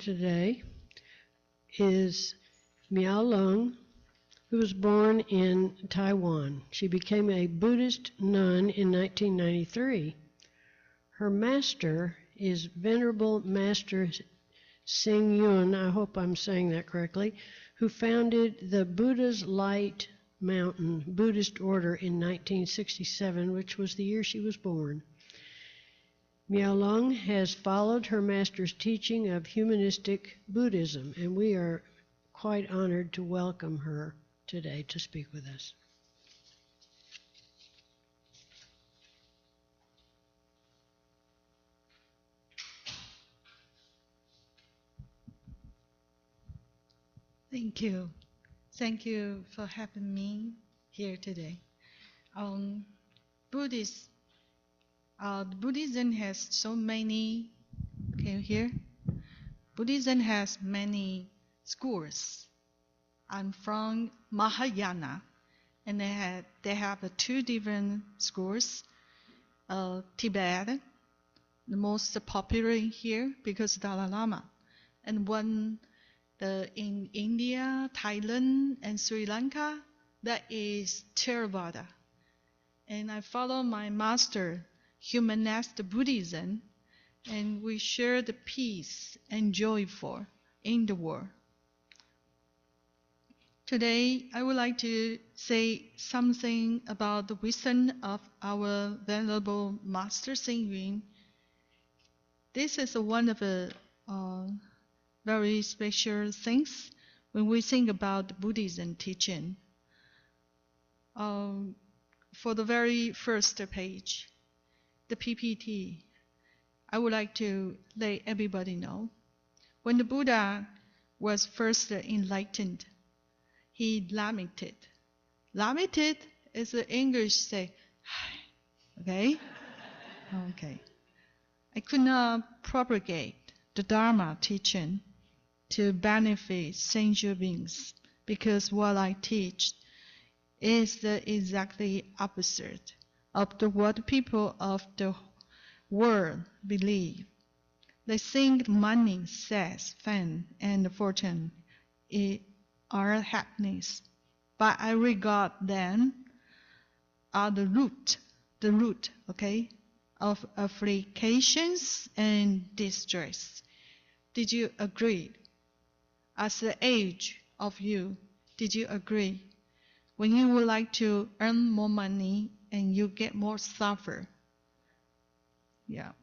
today is Miaolung, who was born in Taiwan. She became a Buddhist nun in 1993. Her master is Venerable Master Sing Yun, I hope I'm saying that correctly, who founded the Buddha's Light Mountain Buddhist order in 1967, which was the year she was born. Miaolung has followed her master's teaching of humanistic Buddhism, and we are quite honored to welcome her today to speak with us. Thank you. Thank you for having me here today. Buddhism has so many, can you hear? Buddhism has many schools. I'm from Mahayana, and they have two different schools. Tibet, the most popular here because Dalai Lama, and one in India, Thailand, and Sri Lanka, that is Theravada. And I follow my master, Humanist Buddhism, and we share the peace and joy in the world. Today, I would like to say something about the wisdom of our Venerable Master Sing Yun. This is one of the very special things when we think about Buddhism teaching. For the very first page, the PPT, I would like to let everybody know. When the Buddha was first enlightened, he lamented. Lamented is the English say, okay? Okay. I could not propagate the Dharma teaching to benefit sentient beings because what I teach is the exactly opposite of what people of the world believe. They think money, sex, fame, and fortune are happiness, but I regard them are the root, okay, of afflictions and distress. Did you agree? As the age of you, did you agree? When you would like to earn more money and you get more suffer. Yeah.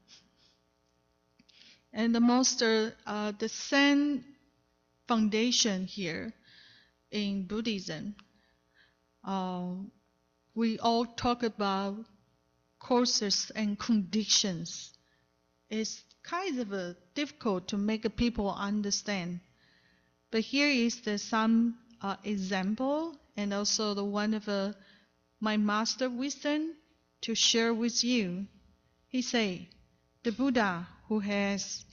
And the same foundation here in Buddhism, we all talk about causes and conditions. It's kind of difficult to make people understand. But here is some example and also the one of my master wisdom to share with you. He say, the Buddha who has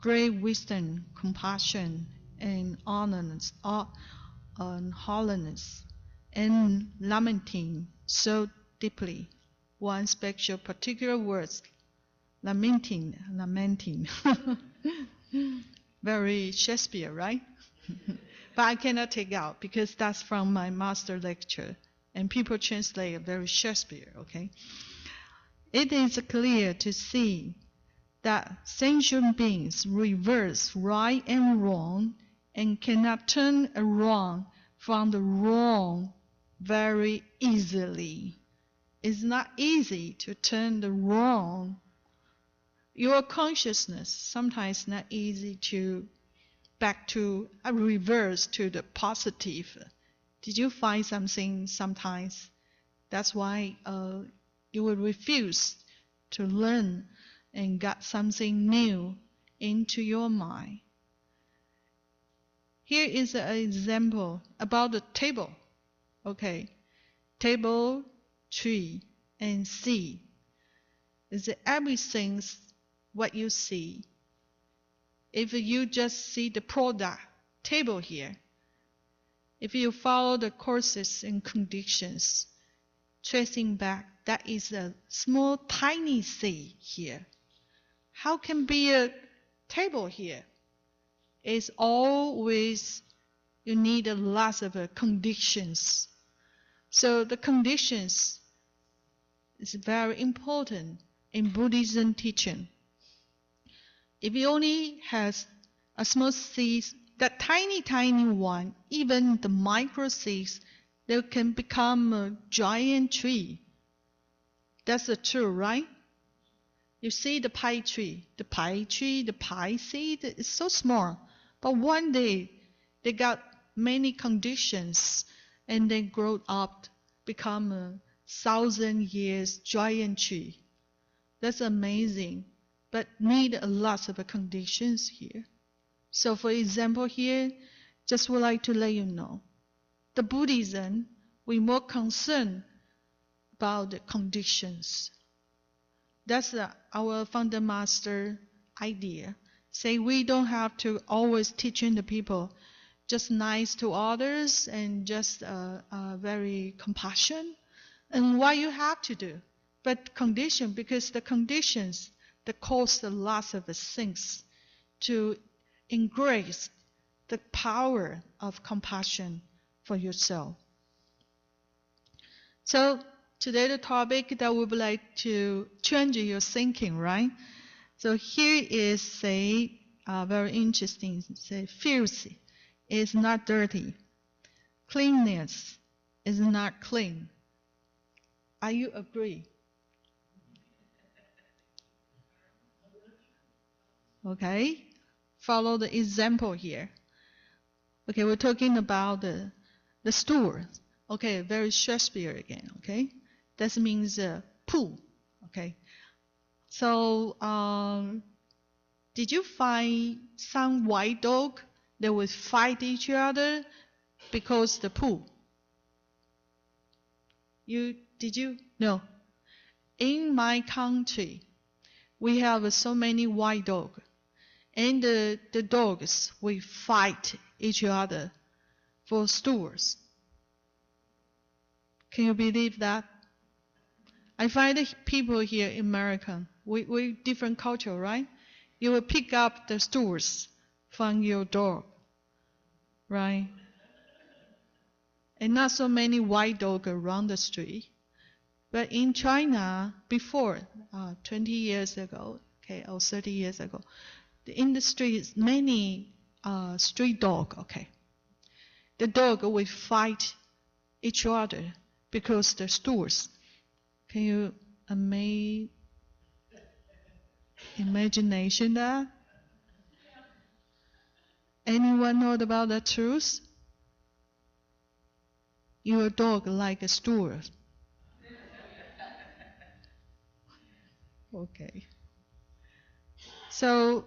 great wisdom, compassion, and holiness, and lamenting so deeply. One special particular words, lamenting. Very Shakespeare, right? But I cannot take out because that's from my master lecture, and people translate very Shakespeare, okay? It is clear to see that sentient beings reverse right and wrong and cannot turn around from the wrong very easily. It's not easy to turn the wrong. Your consciousness sometimes not easy to reverse to the positive. Did you find something sometimes? That's why you will refuse to learn and get something new into your mind. Here is an example about the table. Okay, table, tree, and sea. Is everything what you see? If you just see the product table here, if you follow the causes and conditions, tracing back, that is a small tiny sea here. How can be a table here? is always you need a lot of conditions. So the conditions is very important in Buddhism teaching. If you only has a small seed, that tiny one, even the micro seeds, they can become a giant tree. That's the truth, right? You see the pie tree, the pie seed is so small. But one day, they got many conditions and they grow up, become a 1,000 years giant tree. That's amazing, but need a lot of conditions here. So for example here, just would like to let you know, the Buddhism, we're more concerned about the conditions. That's our founder master idea. Say we don't have to always teaching the people just nice to others and just very compassion. And what you have to do. But condition, because the conditions that cause a lot of things to increase the power of compassion for yourself. So today the topic that we would like to change your thinking, right? So here is say very interesting. Say filthy is not dirty. Cleanness is not clean. Are you agree? Okay. Follow the example here. Okay, we're talking about the stool. Okay, very Shakespeare again. Okay, that means pool. Okay, so did you find some white dog that would fight each other because the pool? Did you? No. In my country, we have so many white dogs. And the dogs will fight each other for stools. Can you believe that? I find that people here in America, we different culture, right? You will pick up the stools from your dog, right? And not so many white dogs around the street. But in China, before 20 years ago, okay, or 30 years ago, in the streets, many street dog, okay. The dog will fight each other because the stools. Can you imagination that? Anyone know about the truth? Your dog like a stool. Okay. So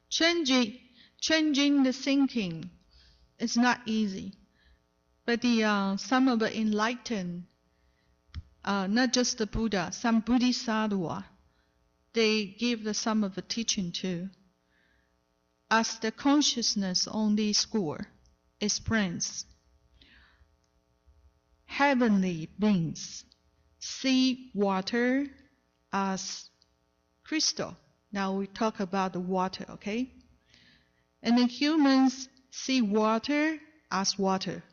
changing the thinking is not easy. But some of the enlightened, not just the Buddha, some Bodhisattva, they give some of the teaching too. As the consciousness only school explains, heavenly beings see water as crystal. Now we talk about the water, okay? And the humans see water as water.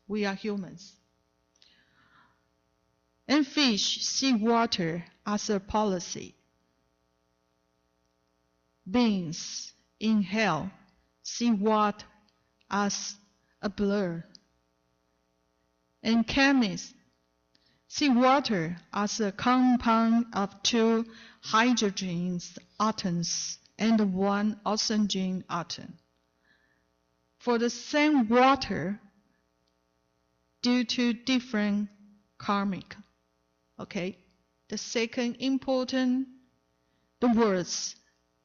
We are humans. And fish see water as a policy. Beings in hell see water as a blur. And chemists see water as a compound of two hydrogen atoms and one oxygen atom. For the same water, due to different karmic. Okay, the second important, the words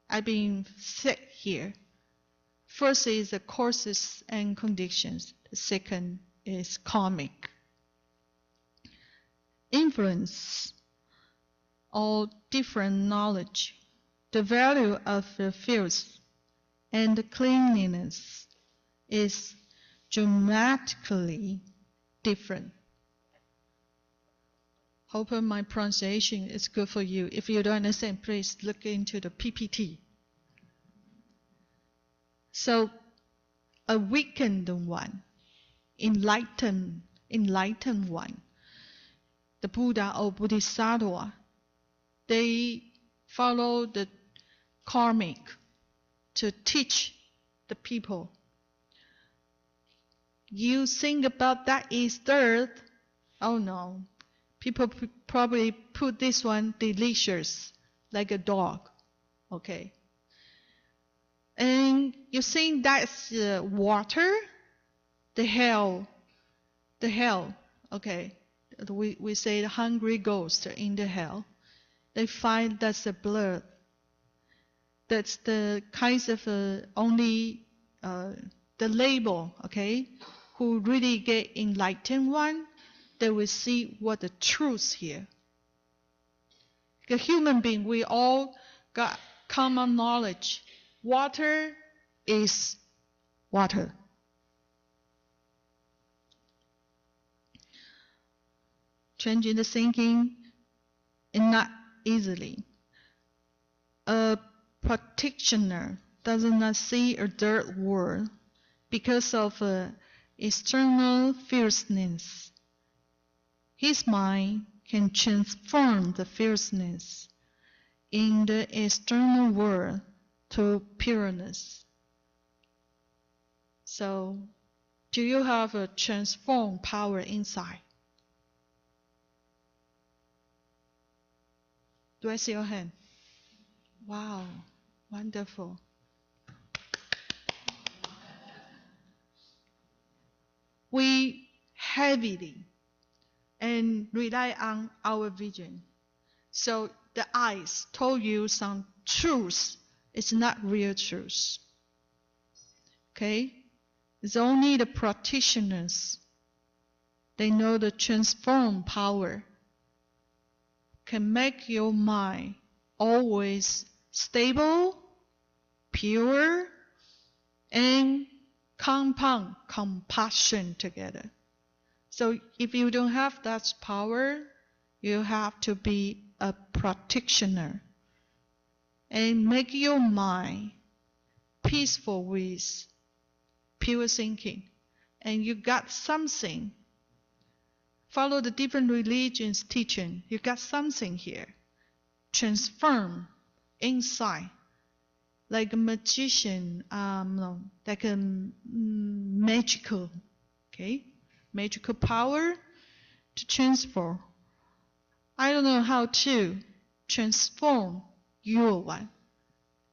are being said here. First is the causes and conditions. The second is karmic. Influence or different knowledge. The value of the filth and the cleanliness is dramatically different. Hope my pronunciation is good for you. If you don't understand, please look into the PPT. So, a weakened one, enlightened one, the Buddha or Bodhisattva, they follow the karmic to teach the people. You think about that is dirt? Oh no. People probably put this one delicious, like a dog. Okay. And you think that's water? The hell. Okay. We say the hungry ghost in the hell. They find that's the blood. That's the kinds of only the label, okay? Who really get enlightened one, they will see what the truth here. The human being, we all got common knowledge. Water is water. Changing the thinking, and not easily. A practitioner does not see a dirt world because of external fierceness. His mind can transform the fierceness in the external world to pureness. So, do you have a transform power inside? Do I see your hand? Wow, wonderful. We heavily and rely on our vision. So the eyes told you some truth. It's not real truth. Okay? It's only the practitioners. They know the transform power can make your mind always stable, pure, and compound compassion together. So if you don't have that power, you have to be a practitioner and make your mind peaceful with pure thinking. And you got something. Follow the different religions' teaching. You got something here. Transform inside. Like a magician, like a magical, okay? Magical power to transform. I don't know how to transform your one.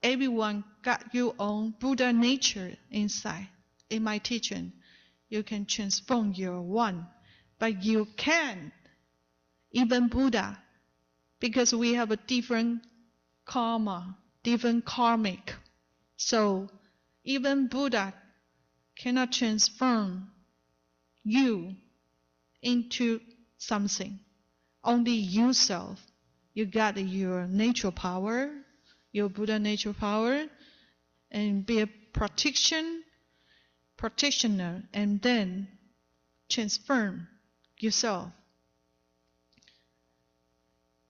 Everyone got your own Buddha nature inside. In my teaching, you can transform your one. But you can't, even Buddha, because we have a different karma, different karmic. So even Buddha cannot transform you into something. Only yourself. You got your natural power, your Buddha natural power, and be a practitioner, and then transform yourself.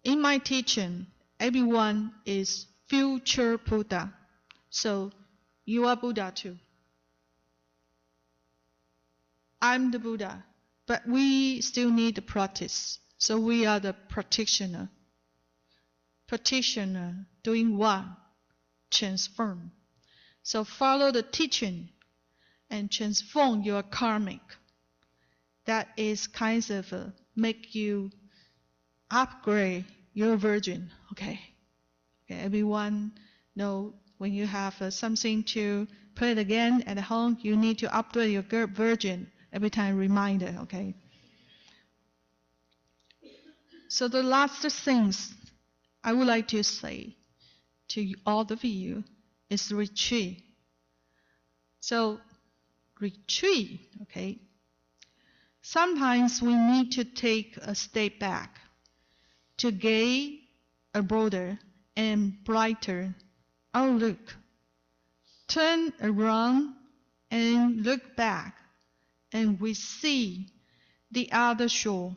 In my teaching, everyone is future Buddha. So you are Buddha too. I'm the Buddha, but we still need to practice. So we are the practitioner. Practitioner doing what? Transform. So follow the teaching and transform your karmic. That is kind of make you upgrade your virgin. Okay, everyone know when you have something to put again at home, you need to upgrade your virgin every time. Reminder. Okay. So the last things I would like to say to all of you is retreat. So retreat. Okay. Sometimes we need to take a step back to gain a broader and brighter outlook. Turn around and look back, and we see the other shore.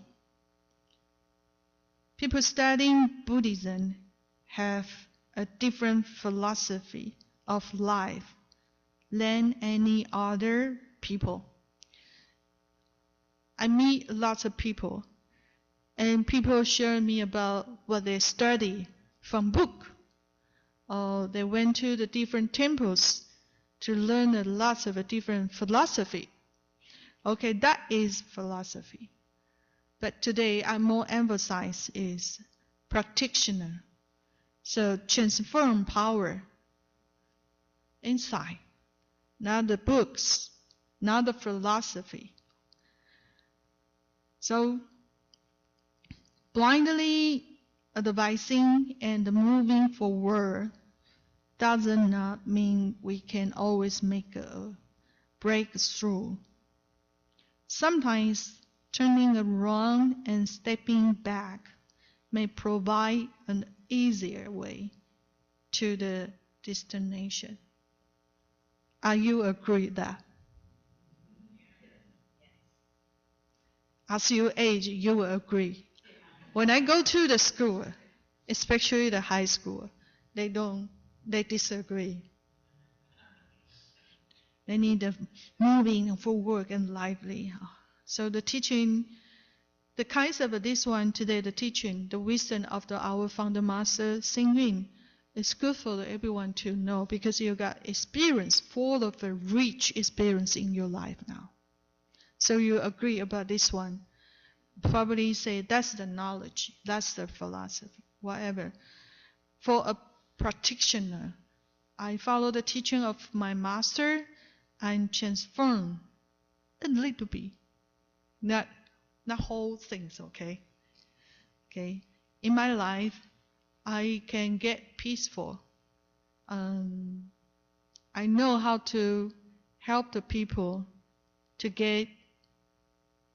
People studying Buddhism have a different philosophy of life, than any other people. I meet lots of people, and people share me about what they study from book, or they went to the different temples to learn lots of different philosophy. Okay, that is philosophy. But today I more emphasize is practitioner. So transform power inside, not the books, not the philosophy. So blindly advising and moving forward does not mean we can always make a breakthrough. Sometimes turning around and stepping back may provide an easier way to the destination. Are you agree with that? As you age, you will agree. When I go to the school, especially the high school, they disagree. They need the moving forward and lively. So the teaching, the kinds of this one today, the teaching, the wisdom of our founder master Xing Yun, is good for everyone to know because you got experience, full of a rich experience in your life now. So you agree about this one. Probably say that's the knowledge, that's the philosophy, whatever. For a practitioner, I follow the teaching of my master and transform a little bit, not whole things, okay? Okay. In my life, I can get peaceful. I know how to help the people to get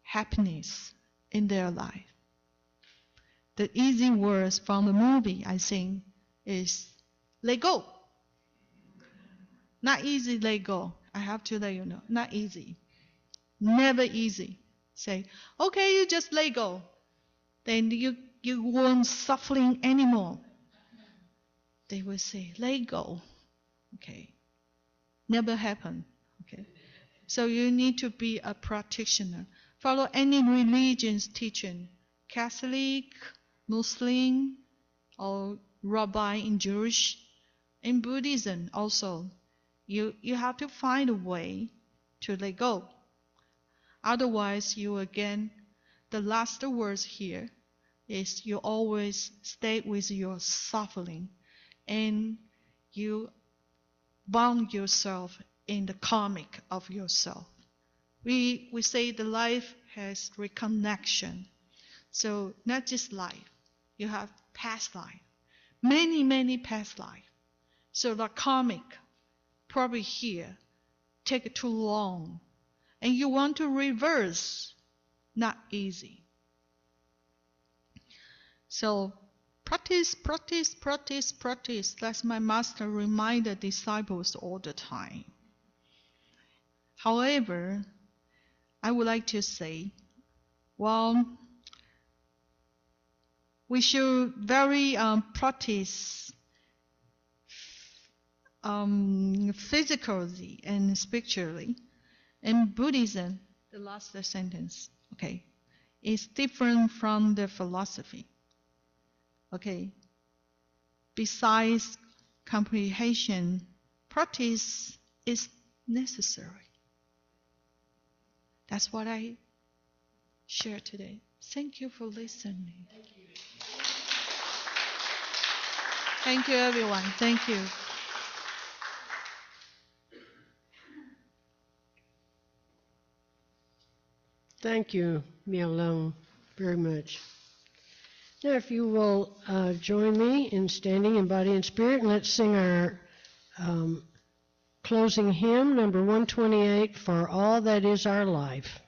happiness in their life. The easy words from the movie, I think, is let go. Not easy, let go. I have to let you know, not easy. Never easy. Say, okay, you just let go. Then you won't suffering anymore. They will say, let go. Okay. Never happen. Okay. So you need to be a practitioner. Follow any religion's teaching. Catholic, Muslim, or Rabbi in Jewish. In Buddhism also. You have to find a way to let go. Otherwise, you again, the last words here is you always stay with your suffering and you bound yourself in the karmic of yourself. We say the life has reconnection. So not just life, you have past life, many, many past life. So the karmic probably here take too long. And you want to reverse, not easy. So practice, practice, practice, practice. That's my master remind the disciples all the time. However, I would like to say, well, we should very practice physically and spiritually. In Buddhism, the last sentence, okay, is different from the philosophy. Okay. Besides comprehension, practice is necessary. That's what I share today. Thank you for listening. Thank you, everyone. Thank you. Thank you, Miaolung, very much. Now, if you will join me in standing in body and spirit, and let's sing our closing hymn, number 128, For All That Is Our Life.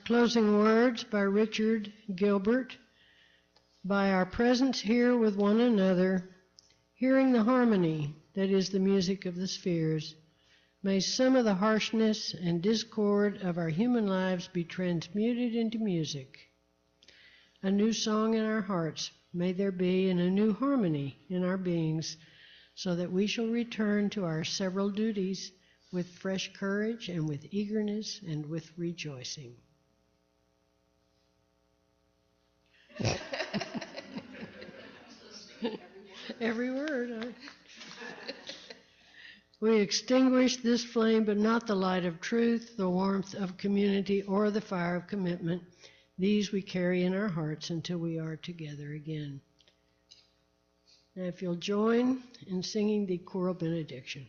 closing words by Richard Gilbert. By our presence here with one another, hearing the harmony that is the music of the spheres, may some of the harshness and discord of our human lives be transmuted into music. A new song in our hearts may there be, and a new harmony in our beings, so that we shall return to our several duties with fresh courage and with eagerness and with rejoicing. Every word. We extinguish this flame, but not the light of truth, the warmth of community, or the fire of commitment. These we carry in our hearts until we are together again. Now, if you'll join in singing the choral benediction.